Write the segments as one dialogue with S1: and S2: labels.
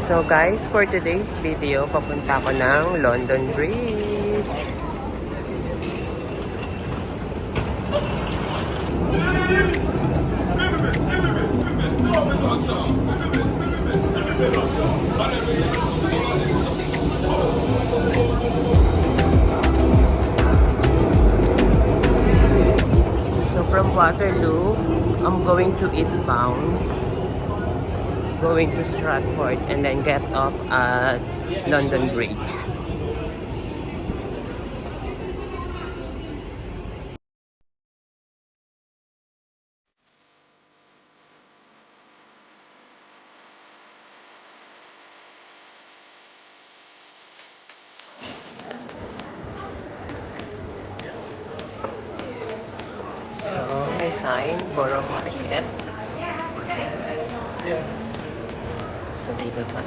S1: So guys, for today's video, papunta ko ng London Bridge. So from Waterloo, I'm going to eastbound, going to Stratford, and then get off at London Bridge. So, may sign, Borough Market. So, dito pa.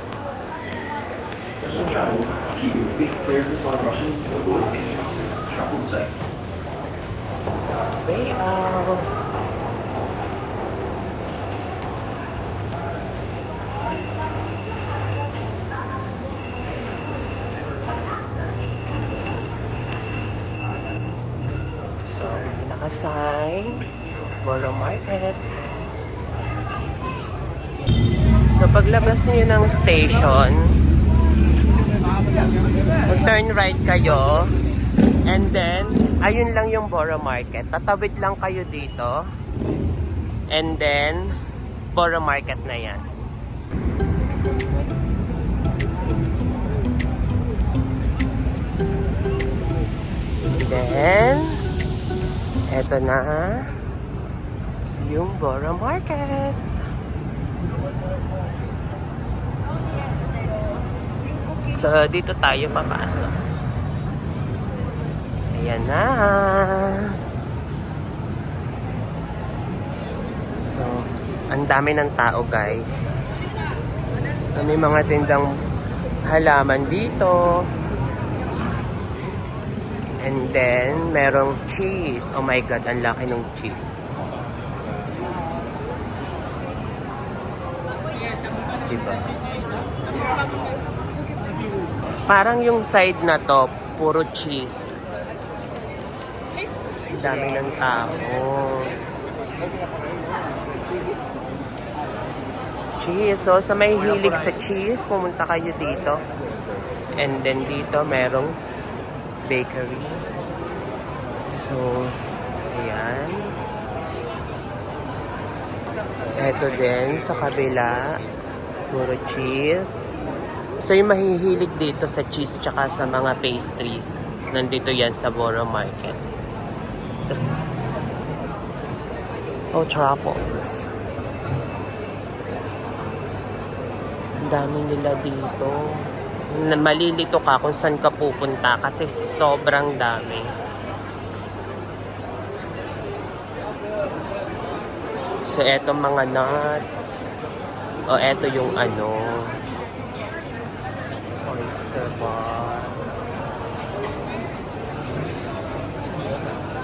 S1: Way out. So, nakasign, Borough Market. So, paglabas niyo ng station, mag-turn right kayo, and then, ayun lang yung Borough Market. Tatawid lang kayo dito, and then, Borough Market na yan. Then, eto na yung Borough Market. So, dito tayo papasok. So, yan na. So, ang dami ng tao, guys. May mga tindang halaman dito. And then, merong cheese. Oh my God, ang laki ng cheese. Diba? Parang yung side na to, puro cheese. Dami ng tao. Cheese. So, sa may hilig sa cheese, pumunta kayo dito. And then dito, merong bakery. So, ayan. Ito din, sa kabila, puro cheese. So, yung mahihilig dito sa cheese tsaka sa mga pastries, nandito yan sa Borough Market. Tapos, truffles. Ang dami nila dito. Malilito ka kung saan ka pupunta kasi sobrang dami. So, eto mga nuts. O, eto yung oyster bar.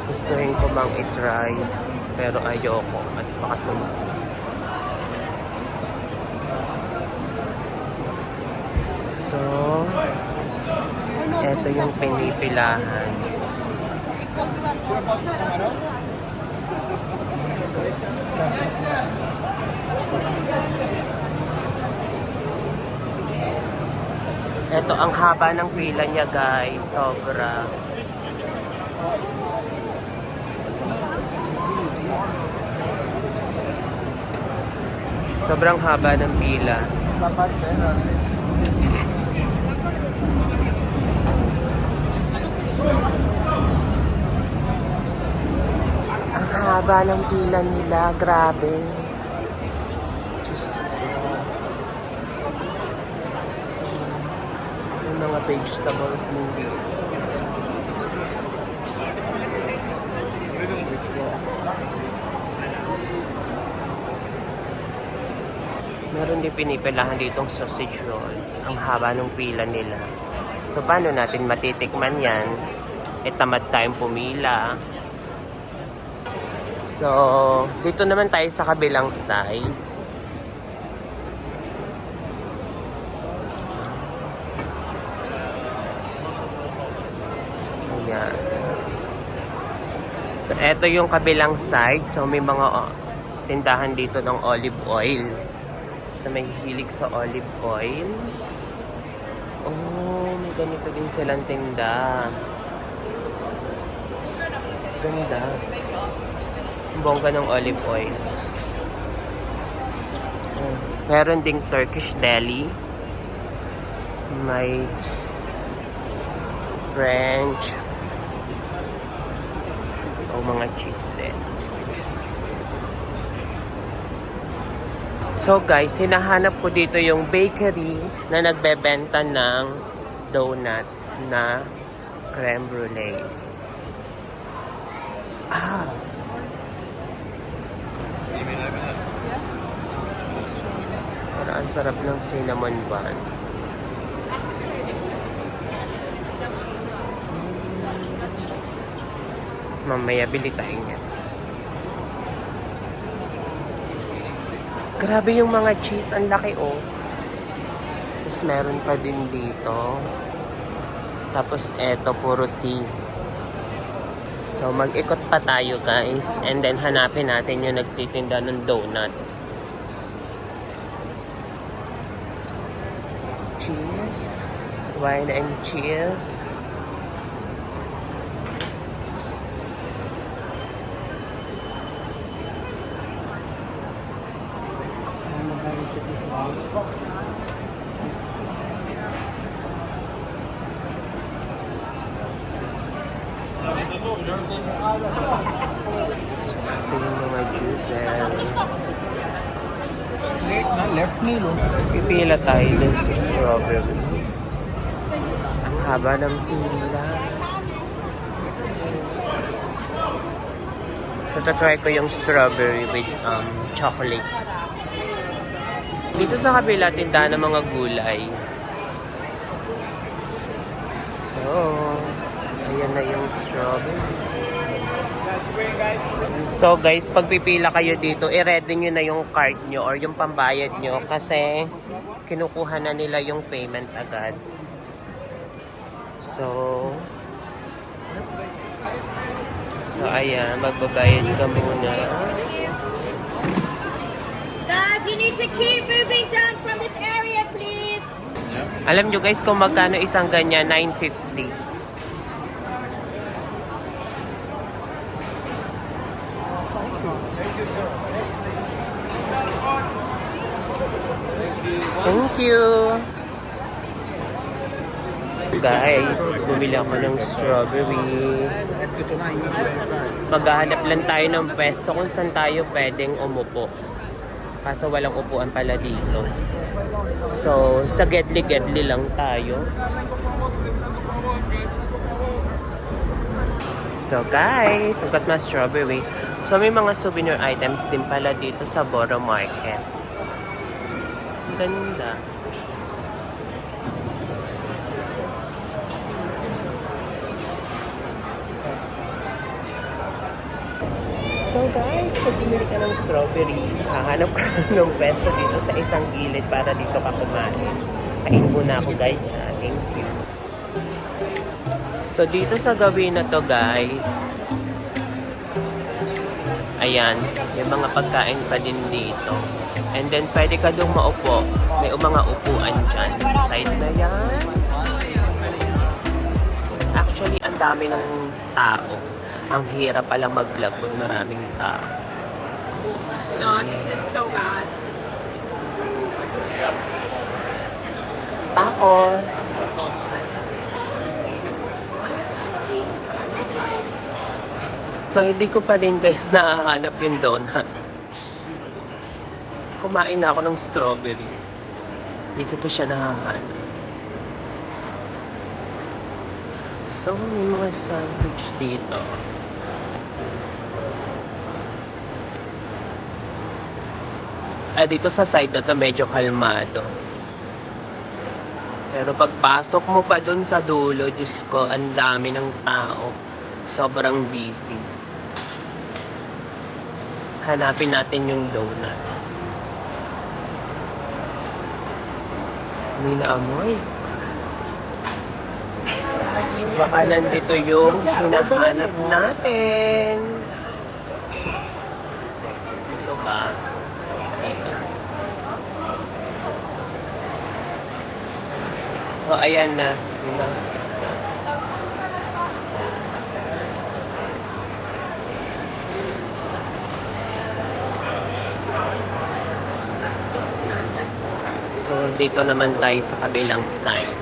S1: Gustuhin ko bang i-try, pero ayoko at baka sumakit. So, eto yung pinipilahan. Ito, ang haba ng pila niya, guys. Sobra. Sobrang haba ng pila. Ang haba ng pila nila. Grabe. Diyos ko. Mga vegetables din dito. Meron din pinipilahan ditong sausage rolls. Ang haba ng pila nila. So, paano natin matitikman yan? Tamad tayong pumila. So, dito naman tayo sa kabilang side. Ito yung kabilang side. So, may mga tindahan dito ng olive oil. So, may hilig sa olive oil. Oh, may ganito din silang tinda. Ganda. Bongga ng olive oil. Meron ding Turkish deli. May French. O mga cheese din. So guys, hinahanap ko dito yung bakery na nagbebenta ng donut na creme brulee. Ah! Parang ang sarap ng cinnamon bun. Mamaya bili tayo niya. Grabe yung mga cheese. Ang laki oh. Tapos meron pa din dito. Tapos eto puro tea. So mag-ikot pa tayo guys. And then hanapin natin yung nagtitinda ng donut. Cheese. Wine and cheese. Ito yung mga juices.
S2: Straight na, left knee, no?
S1: Pipila tayo din sa strawberry. Ang haba ng pila. So, try ko yung strawberry with chocolate. Dito sa kabila, tindahan ng mga gulay. So, ayan na yung strawberry. So guys, pag pipila kayo dito, i-ready nyo na yung card nyo or yung pambayad nyo kasi kinukuha na nila yung payment agad. So ayan, magbabayad ka muna.
S3: Guys, you need to keep moving down from this area, please.
S1: Alam nyo guys kung magkano isang ganyan? 950. Thank you. Guys, bumili ako ng strawberry. Maghahanap lang tayo ng pwesto kung saan tayo pwedeng umupo. Kaso walang upuan pala dito. So, sa gedli-gedli lang tayo. So guys, ang got na strawberry. So may mga souvenir items din pala dito sa Borough Market. Ganda. So guys, pag bumili ka ng strawberry, hahanap ka ng pwesto dito sa isang gilid para dito ka kumain. Kain muna ako guys. Thank you. So dito sa gawin na to guys, ayan, may mga pagkain pa din dito. And then pwede ka doon maupo. May mga upuan dyan sa side na yan. Actually, ang dami ng tao. Ang hirap palang mag-vlog kung maraming tao. So,
S3: It's so bad.
S1: tao. So, hindi ko pa din guys nahanap yung donut. Kumain na ako ng strawberry. Dito ko siya nahahanap. So, may mga sandwich dito. Dito sa side na to medyo kalmado. Pero pagpasok mo pa dun sa dulo, Diyos ko, ang dami ng tao. Sobrang busy. Hanapin natin yung donut. Hindi na amoy. So baka nandito yung hinahanap natin. ba? So, ayan na. Yun na. So, dito naman tayo sa kabilang side.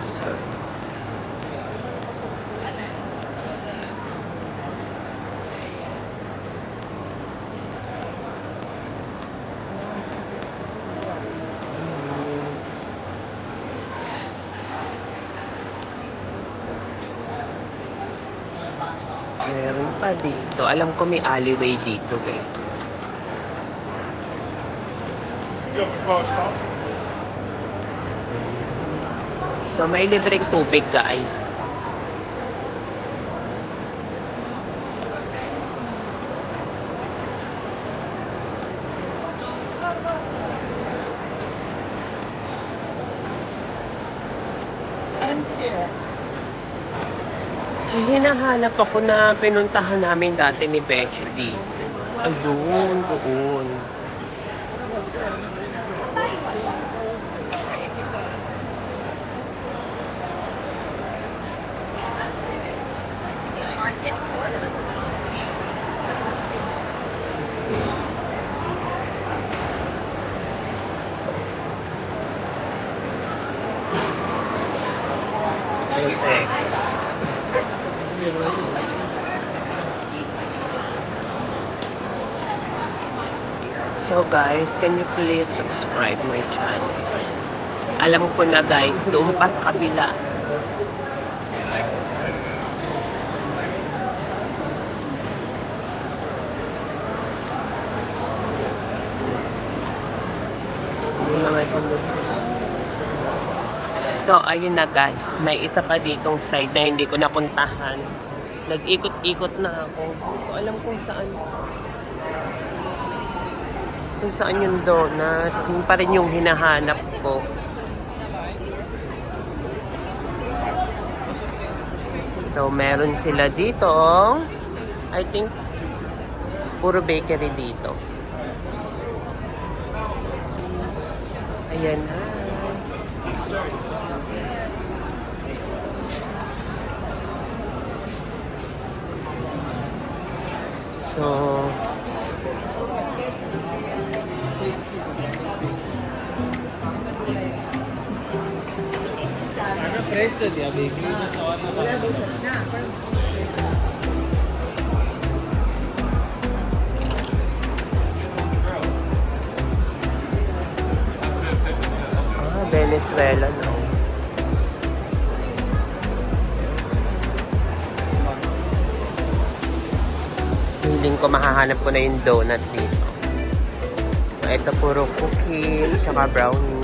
S1: So, meron pa dito. Alam ko may alleyway dito, eh. So, may libreng tubig, guys. Hinahanap ako na pinuntahan namin dati ni Becky dito. Ayun, doon. Kasi, so guys, can you please subscribe my channel? Alam ko na guys, doon pa sa kabila. Yung mga so, ayun na guys. May isa pa ditong side na hindi ko napuntahan. Nag-ikot-ikot na ako. Hindi ko alam kung saan. Kung saan yung donut. Yung pa rin yung hinahanap ko. So, meron sila dito. I think, puro bakery dito. Ayan na. So,
S2: fresh दिया बेकरी में सवाल ना
S1: Venezuela, no? Hindi ko mahahanap ko na yung donut dito. Ito puro cookies, tsaka brownie.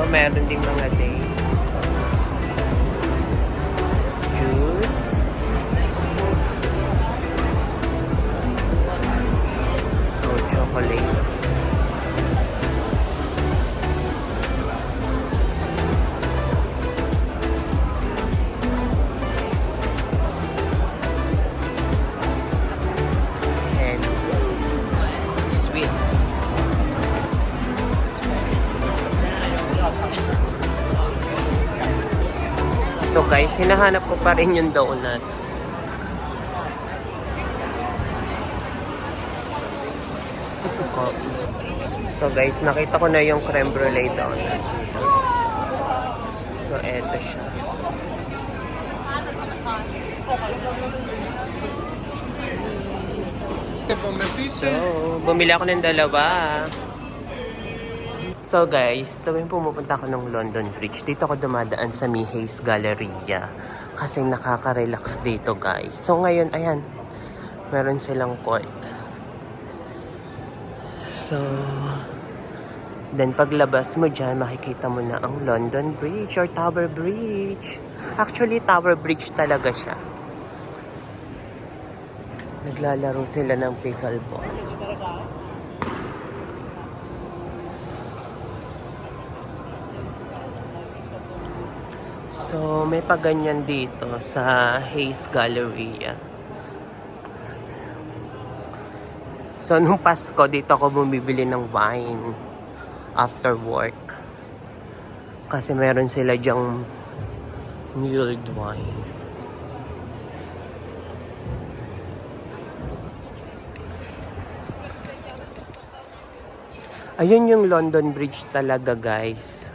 S1: Meron ding mga day. So guys, hinahanap ko pa rin yung donut. So guys, nakita ko na yung creme brulee donut. So eto siya. So, bumili ako ng dalawa. So guys, tuwing pumupunta ako ng London Bridge, dito ako dumadaan sa Hayes Galleria. Kasi nakaka-relax dito guys. So ngayon, ayan, meron silang court. So, then paglabas mo dyan, makikita mo na ang London Bridge or Tower Bridge. Actually, Tower Bridge talaga siya. Naglalaro sila ng pickleball. So, may paganyan dito sa Hayes Galleria. So, nung Pasko, dito ako bumibili ng wine after work. Kasi meron sila dyang mulled wine. Ayun yung London Bridge talaga, guys.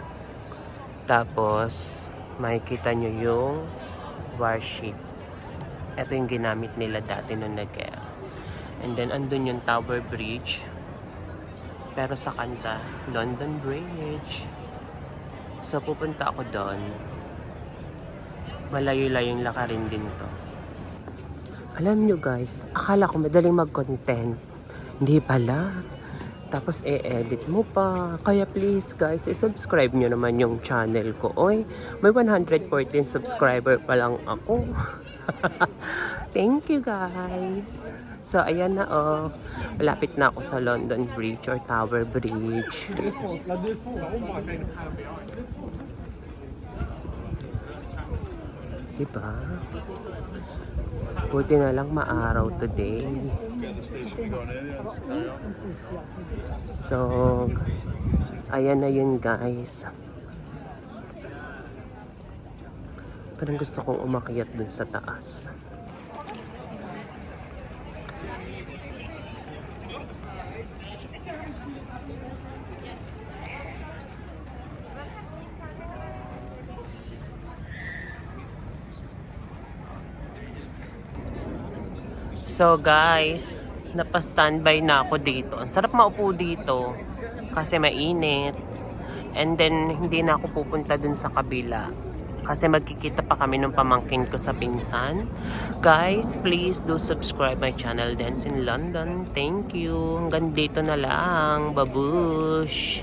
S1: Tapos, makikita nyo yung warship. Ito yung ginamit nila dati nung nag-air. And then, andun yung Tower Bridge. Pero sa kanta, London Bridge. So, pupunta ako doon. Malayo-layong lakarin din to. Alam nyo guys, akala ko madaling mag-content. Hindi pala. Tapos e-edit mo pa. Kaya please guys, i-subscribe nyo naman yung channel ko. Oy, may 114 subscriber pa lang ako. Thank you guys. So ayan na oh. Malapit na ako sa London Bridge or Tower Bridge. Diba? Buti na lang maaraw today. So, ayan na yun guys. Parang gusto kong umakyat dun sa taas. So guys, napa-standby na ako dito. Ang sarap maupo dito kasi mainit. And then hindi na ako pupunta dun sa kabila kasi magkikita pa kami ng pamangkin ko sa pinsan. Guys, please do subscribe my channel, Dance in London. Thank you. Hanggang dito na lang. Babush!